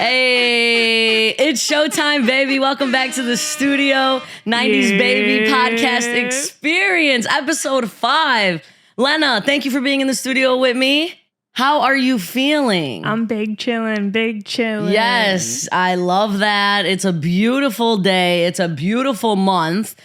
Hey, it's showtime, baby. Welcome back to the studio. 90s Baby Podcast Experience, episode 5. Lena, thank you for being in the studio with me. How are you feeling? I'm big chillin'. Yes, I love that. It's a beautiful day. It's a beautiful month.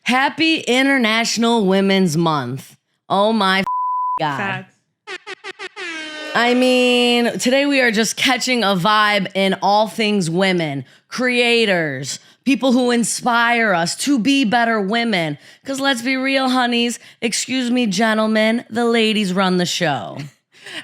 Happy International Women's Month. Oh my God. Facts. I mean, today we are just catching a vibe in all things women, creators, people who inspire us to be better women. Because let's be real, honeys. Excuse me, gentlemen. The ladies run the show.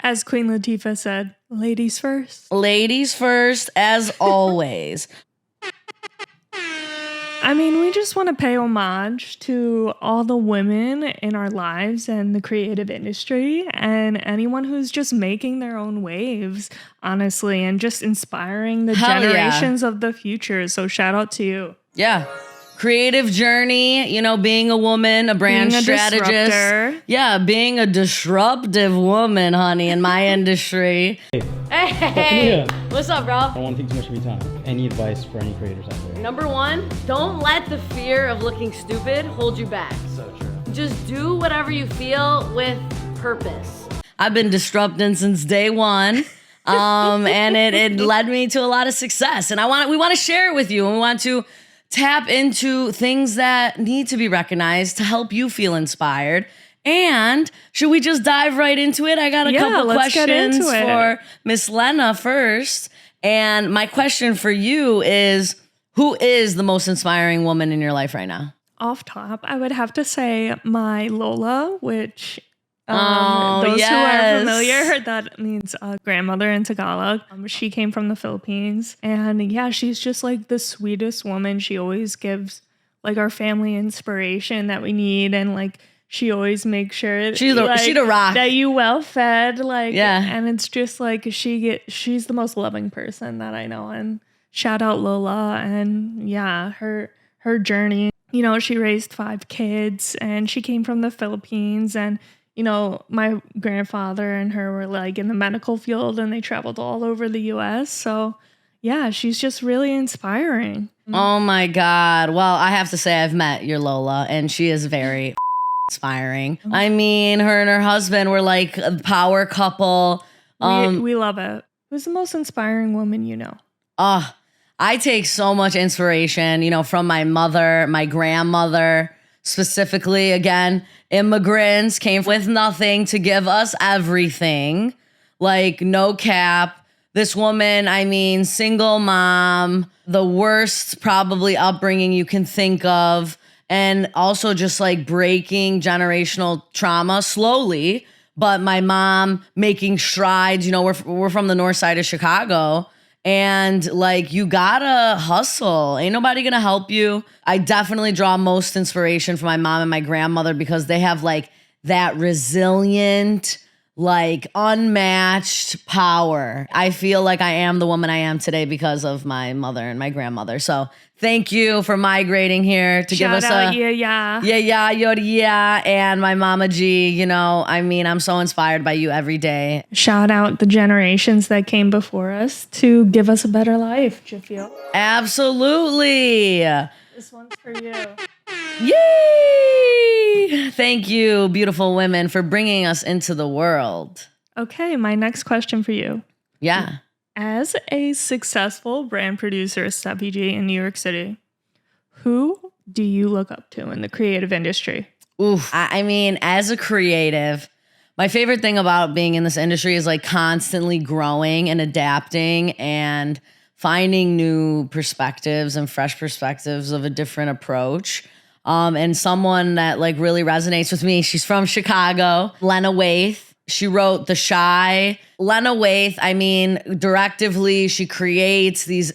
As Queen Latifah said, ladies first. Ladies first, as always. I mean, we just want to pay homage to all the women in our lives and the creative industry and anyone who's just making their own waves, honestly, and just inspiring the generations of the future. So shout out to you. Yeah. Creative journey, you know, being a woman, a brand strategist. Disruptor. Yeah, being a disruptive woman, honey, in my industry. Hey, what's up, bro? I don't want to take too much of your time. Any advice for any creators out there? Number 1, don't let the fear of looking stupid hold you back. So true. Just do whatever you feel with purpose. I've been disrupting since day one. And it led me to a lot of success. And we want to share it with you. And we want to tap into things that need to be recognized to help you feel inspired. And should we just dive right into it? I got a couple questions for Miss Lena first. And my question for you is, who is the most inspiring woman in your life right now? Off top, I would have to say my Lola, which those who are familiar, that means grandmother in Tagalog. She came from the Philippines, and yeah, she's just like the sweetest woman. She always gives like our family inspiration that we need, and like she always makes sure she's the rock that you well fed, like yeah. And it's just like she's the most loving person that I know. And shout out Lola, and yeah, her journey. You know, she raised 5 kids, and she came from the Philippines, and you know, my grandfather and her were like in the medical field, and they traveled all over the US. So yeah, she's just really inspiring. Oh my God. Well, I have to say I've met your Lola, and she is very inspiring. I mean, her and her husband were like a power couple. We love it. Who's the most inspiring woman you know? I take so much inspiration, you know, from my mother, my grandmother, specifically, again, immigrants came with nothing to give us everything. Like, no cap. This woman, I mean, single mom, the worst probably upbringing you can think of. And also just like breaking generational trauma slowly. But my mom making strides, you know, we're from the north side of Chicago. And like, you gotta hustle. Ain't nobody gonna help you. I definitely draw most inspiration from my mom and my grandmother because they have like that resilient, like unmatched power. I feel like I am the woman I am today because of my mother and my grandmother. So thank you for migrating here to give us a yeah, and my mama G, you know, I mean, I'm so inspired by you every day. Shout out the generations that came before us to give us a better life, do you feel? Absolutely. This one's for you. Yay! Thank you, beautiful women, for bringing us into the world. Okay, my next question for you. Yeah. As a successful brand producer at CPG in New York City, who do you look up to in the creative industry? Oof. I mean, as a creative, my favorite thing about being in this industry is like constantly growing and adapting and finding new perspectives and fresh perspectives of a different approach. And someone that like really resonates with me, she's from Chicago, Lena Waithe. She wrote The Shy. Lena Waithe, I mean, directively, she creates these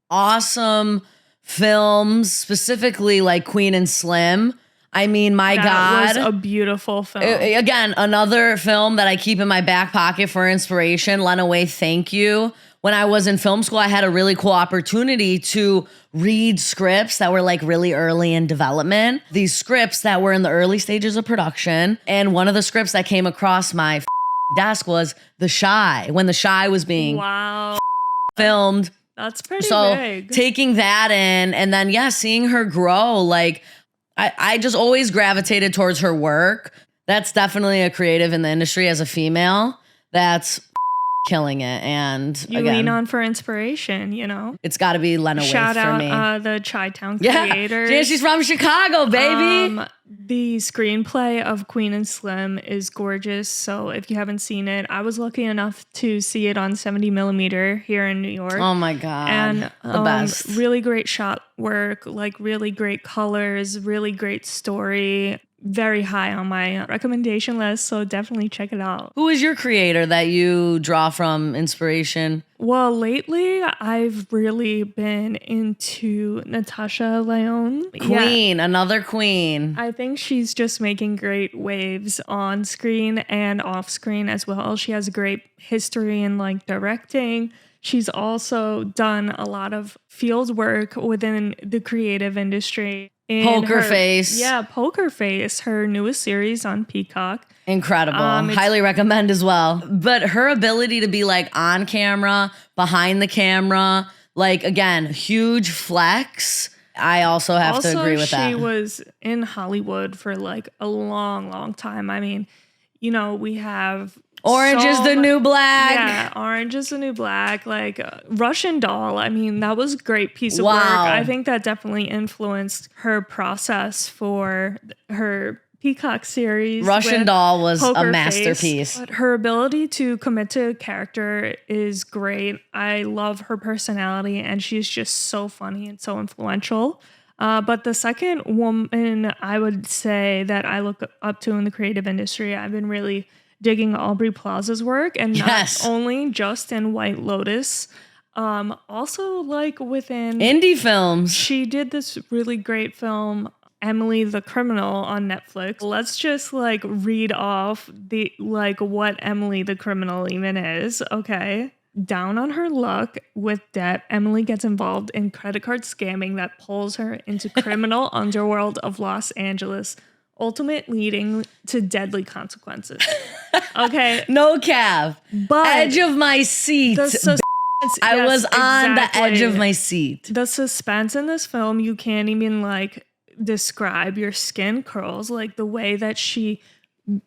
awesome films, specifically like Queen and Slim. I mean, my God. That was a beautiful film. Again, another film that I keep in my back pocket for inspiration. Lena Waithe, thank you. When I was in film school, I had a really cool opportunity to read scripts that were like really early in development. These scripts that were in the early stages of production. And one of the scripts that came across my desk was The Shy, when The Shy was being filmed. That's pretty So big. taking that in and then, seeing her grow, like I just always gravitated towards her work. That's definitely a creative in the industry as a female. That's killing it. And You again, lean on for inspiration, you know? it's got to be Lena Shout Waithe for me. out the Chi-Town creators. Yeah, she's from Chicago, baby. The screenplay of Queen and Slim is gorgeous. So if you haven't seen it, I was lucky enough to see it on 70 millimeter here in New York. Oh my God. And the best. Really great shot work, like really great colors, really great story. Very high on my recommendation list. So definitely check it out. Who is your creator that you draw from inspiration? Well, lately I've really been into Natasha Lyonne. Queen, another queen. I think she's just making great waves on screen and off screen as well. She has a great history in like directing. She's also done a lot of field work within the creative industry. Poker Face. Yeah, Poker Face, her newest series on Peacock. Incredible. Highly recommend as well. But her ability to be like on camera, behind the camera, like again, huge flex. I also have to agree with that. She was in Hollywood for like a long, long time. I mean, you know, we have Orange is the New Black. Yeah, Orange is the New Black. Like Russian Doll. I mean, that was a great piece of work. I think that definitely influenced her process for her Peacock series. Russian Doll was a Poker masterpiece. Face. But her ability to commit to a character is great. I love her personality, and she's just so funny and so influential. But the second woman I would say that I look up to in the creative industry, I've been really digging Aubrey Plaza's work, and not only just in White Lotus, also like within indie films. She did this really great film, Emily the Criminal, on Netflix. Let's just like read off the like what Emily the Criminal even is, okay? Down on her luck with debt, Emily gets involved in credit card scamming that pulls her into criminal underworld of Los Angeles, ultimately leading to deadly consequences. Okay. No cap. But edge of my seat. I was on the edge of my seat. The suspense in this film, you can't even like describe. Your skin curls, like the way that she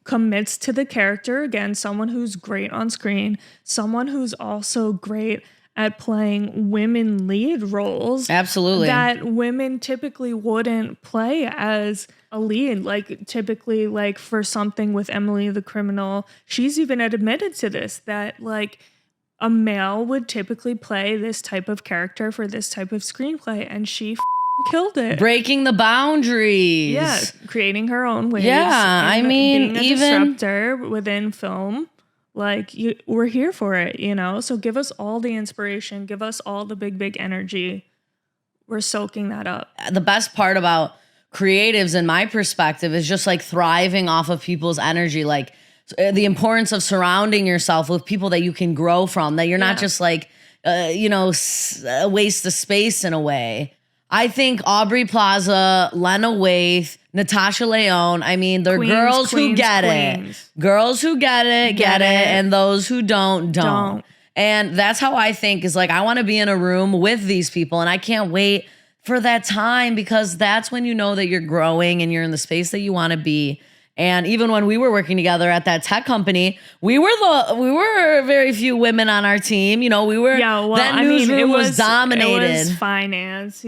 commits to the character. Again, someone who's great on screen, someone who's also great at playing women lead roles. Absolutely. That women typically wouldn't play as a lead. Like typically, like for something with Emily the Criminal, she's even admitted to this, that like a male would typically play this type of character for this type of screenplay, and she killed it. Breaking the boundaries. Yeah, creating her own ways. Yeah, I mean, being a disruptor within film. Like, we're here for it, you know? So give us all the inspiration. Give us all the big, big energy. We're soaking that up. The best part about creatives, in my perspective, is just like thriving off of people's energy. Like the importance of surrounding yourself with people that you can grow from, that you're not just like, a waste of space in a way. I think Aubrey Plaza, Lena Waithe, Natasha Lyonne, I mean, they're girls who get it. Girls who get it. And those who don't. And that's how I think, is like, I want to be in a room with these people, and I can't wait for that time, because that's when you know that you're growing and you're in the space that you want to be. And even when we were working together at that tech company, we were very few women on our team. You know, we were, that newsroom was dominated. It was finance,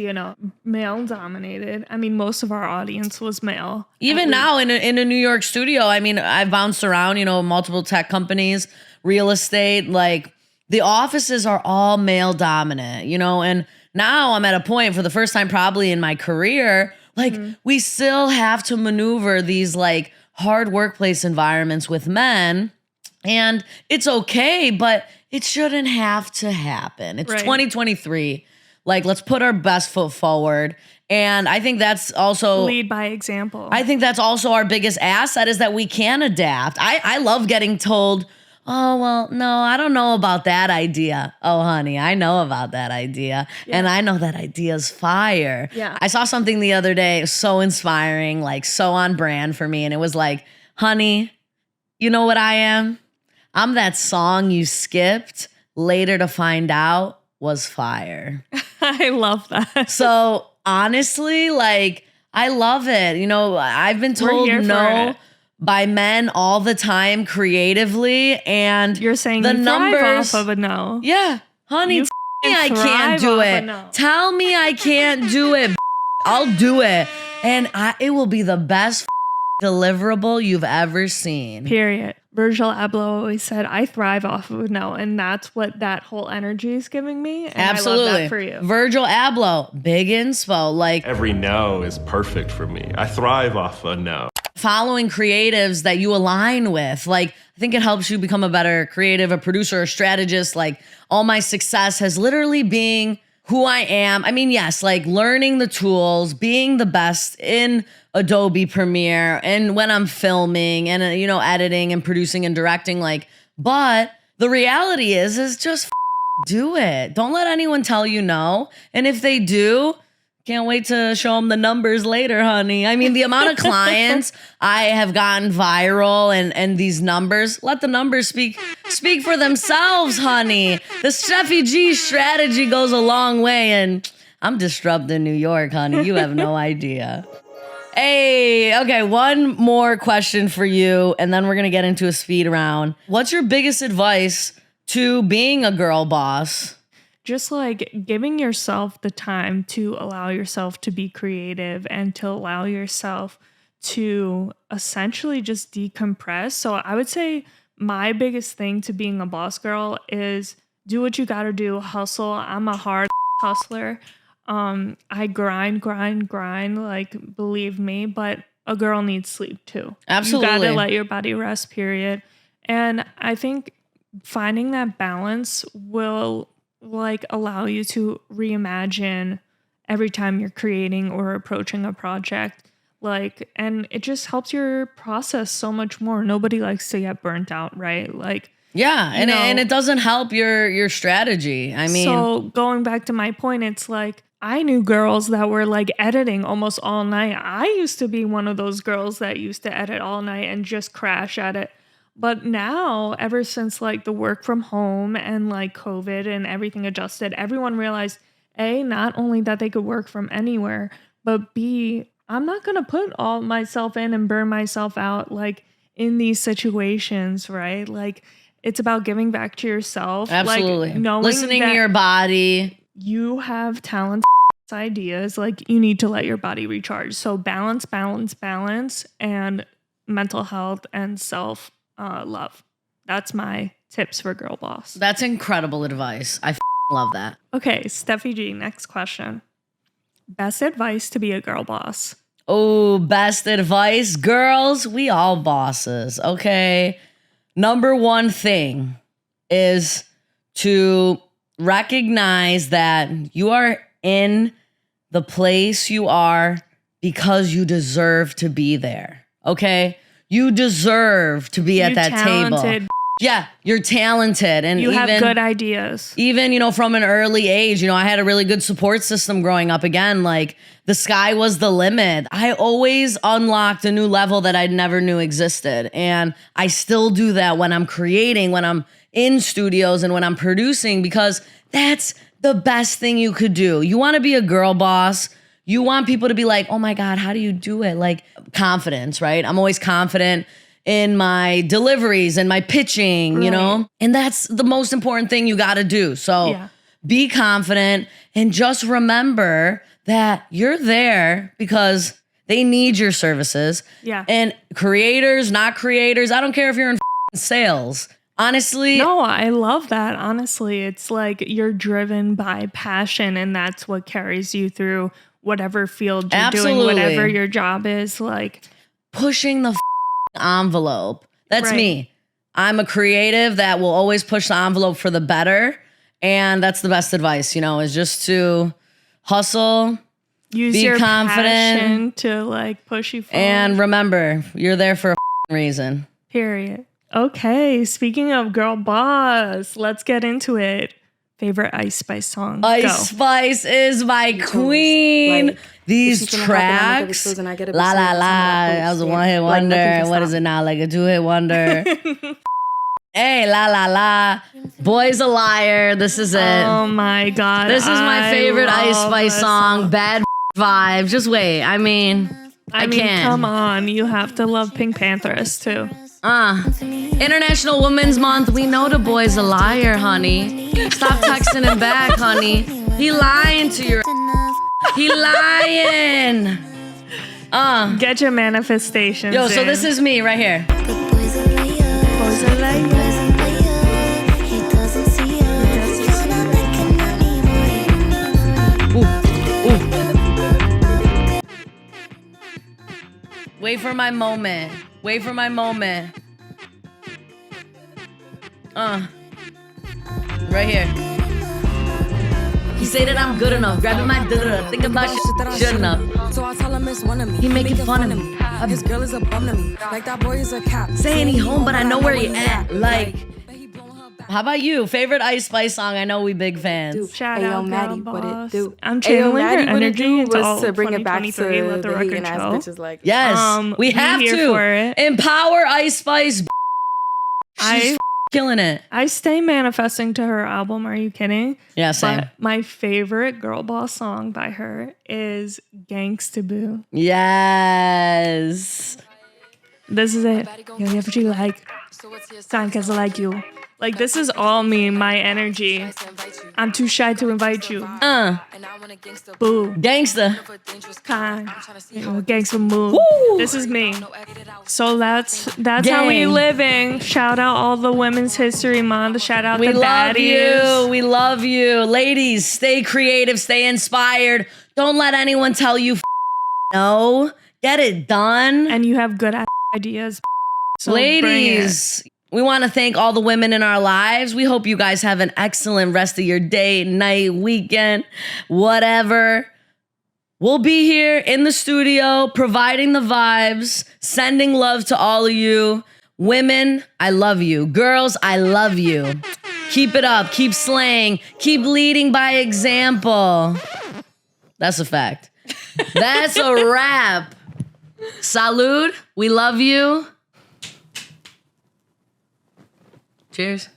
male dominated. I mean, most of our audience was male. Even now in a New York studio, I mean, I've bounced around, multiple tech companies, real estate, like the offices are all male dominant, and now I'm at a point for the first time probably in my career, like we still have to maneuver these like hard workplace environments with men, and it's okay, but it shouldn't have to happen. It's 2023. Like, let's put our best foot forward. And I think that's also lead by example. I think that's also our biggest asset, is that we can adapt. I love getting told, oh, well, no, I don't know about that idea. Oh, honey, I know about that idea. Yeah. And I know that idea's fire. Yeah. I saw something the other day, so inspiring, like so on brand for me. And it was like, honey, you know what I am? I'm that song you skipped later to find out was fire. I love that. So honestly, like, I love it. You know, I've been told here for no it. by men all the time creatively, and You're saying the you numbers thrive off of a no. Yeah, honey, You tell me I can't thrive do off a it. no. Tell me I can't do it. I'll do it, and it will be the best deliverable you've ever seen. Period. Virgil Abloh always said, I thrive off of a no. And that's what that whole energy is giving me. And Absolutely. I love that for you. Virgil Abloh, big inspo. Like, every no is perfect for me. I thrive off a no. following creatives that you align with. Like, I think it helps you become a better creative, a producer, a strategist. Like, all my success has literally been who I am. I mean, yes, like learning the tools, being the best in Adobe Premiere and when I'm filming and, you know, editing and producing and directing, like, but the reality is just do it. Don't let anyone tell you no. And if they do, can't wait to show them the numbers later, honey. I mean, the amount of clients I have gotten viral and these numbers, let the numbers speak for themselves, honey. The Steffi G strategy goes a long way, and I'm disrupting New York, honey. You have no idea. Hey, okay, one more question for you, and then we're gonna get into a speed round. What's your biggest advice to being a girl boss? Just like giving yourself the time to allow yourself to be creative and to allow yourself to essentially just decompress. So I would say my biggest thing to being a boss girl is do what you got to do, hustle. I'm a hard hustler. I grind, like, believe me, but a girl needs sleep too. Absolutely. You got to let your body rest, period. And I think finding that balance will like allow you to reimagine every time you're creating or approaching a project, like, and it just helps your process so much more. Nobody likes to get burnt out, right? Like, yeah, and it doesn't help your strategy. I mean, so going back to my point, it's like I knew girls that were like editing almost all night. I used to be one of those girls that used to edit all night and just crash at it. But now, ever since like the work from home and like COVID and everything adjusted, everyone realized, A, not only that they could work from anywhere, but B, I'm not going to put all myself in and burn myself out like in these situations, right? Like it's about giving back to yourself. absolutely. Like knowing Listening to that your body. you have talent ideas, like you need to let your body recharge. So balance, and mental health and self love. That's my tips for girl boss. That's incredible advice. I love that. Okay, Steffi G, next question. Best advice to be a girl boss. Oh, best advice. Girls, we all bosses, okay? Number one thing is to recognize that you are in the place you are because you deserve to be there, okay? You deserve to be at that table. Yeah, you're talented. And you have good ideas. Even, you know, from an early age, you know, I had a really good support system growing up. Again, like the sky was the limit. I always unlocked a new level that I never knew existed. And I still do that when I'm creating, when I'm in studios and when I'm producing, because that's the best thing you could do. You want to be a girl boss. You want people to be like, oh my God, how do you do it? Like confidence, right? I'm always confident in my deliveries and my pitching, you know? And that's the most important thing you got to do. So be confident and just remember that you're there because they need your services. Yeah. And creators, not creators, I don't care if you're in sales. Honestly. No, I love that. Honestly, it's like you're driven by passion and that's what carries you through whatever field you're doing, whatever your job is, like pushing the envelope. That's me. I'm a creative that will always push the envelope for the better. And that's the best advice, you know, is just to hustle, use be your confident passion to like push you forward. And remember, you're there for a reason. Period. Okay, speaking of girl boss, let's get into it. Favorite Ice Spice song? Ice Spice is my queen. Like, these tracks, la la la. I was a one-hit wonder. What is it now? Like a two-hit wonder. Hey, la la la. Boy's a liar. This is it. Oh my God. This is my favorite Ice love Spice this song. Bad vibes. Just wait. I mean, I can't. Come on. You have to love Pink Panthers too. International Women's Month. We know the boy's a liar, honey. Stop texting him back, honey. He lying to your. He lying. Get your manifestations. Yo, so this is me right here. Wait for my moment. Wait for my moment. Right here. He say that I'm good enough. Grabbing my da-da-da. Think about shit shouldn't have. So I tell him it's one of me. He making fun of me. His girl is a bum to me. Like that boy is a cap. Saying he home, but I know where he at. Like, how about you? Favorite Ice Spice song? I know we big fans. Shout Ayo, out, Maddie, girl what it boss. do? I'm Ayo, channeling Maddie, your what it energy do into was all to bring it back to 2023. Let the the record hating ass show. bitches like. Yes, we we have here to for it. empower Ice Spice. She's I killing it. I stay manifesting to her album. Are you kidding? Yeah, same. But my favorite girl boss song by her is Gangsta Boo. Yes. This is it. Yo, yeah, what you like? Time cause I like you. Like, this is all me, my energy. I'm too shy to invite you. Boo. Gangsta. Kind. Gangsta move. Woo. This is me. So that's how we Gang. living. Shout out all the Women's History Month. Shout out We the love baddies. you. We love you. Ladies, stay creative, stay inspired. Don't let anyone tell you no. Get it done. And you have good ideas. So bring it. Ladies, we want to thank all the women in our lives. We hope you guys have an excellent rest of your day, night, weekend, whatever. We'll be here in the studio, providing the vibes, sending love to all of you. Women, I love you. Girls, I love you. Keep it up. Keep slaying. Keep leading by example. That's a fact. That's a wrap. Salud. We love you. Cheers.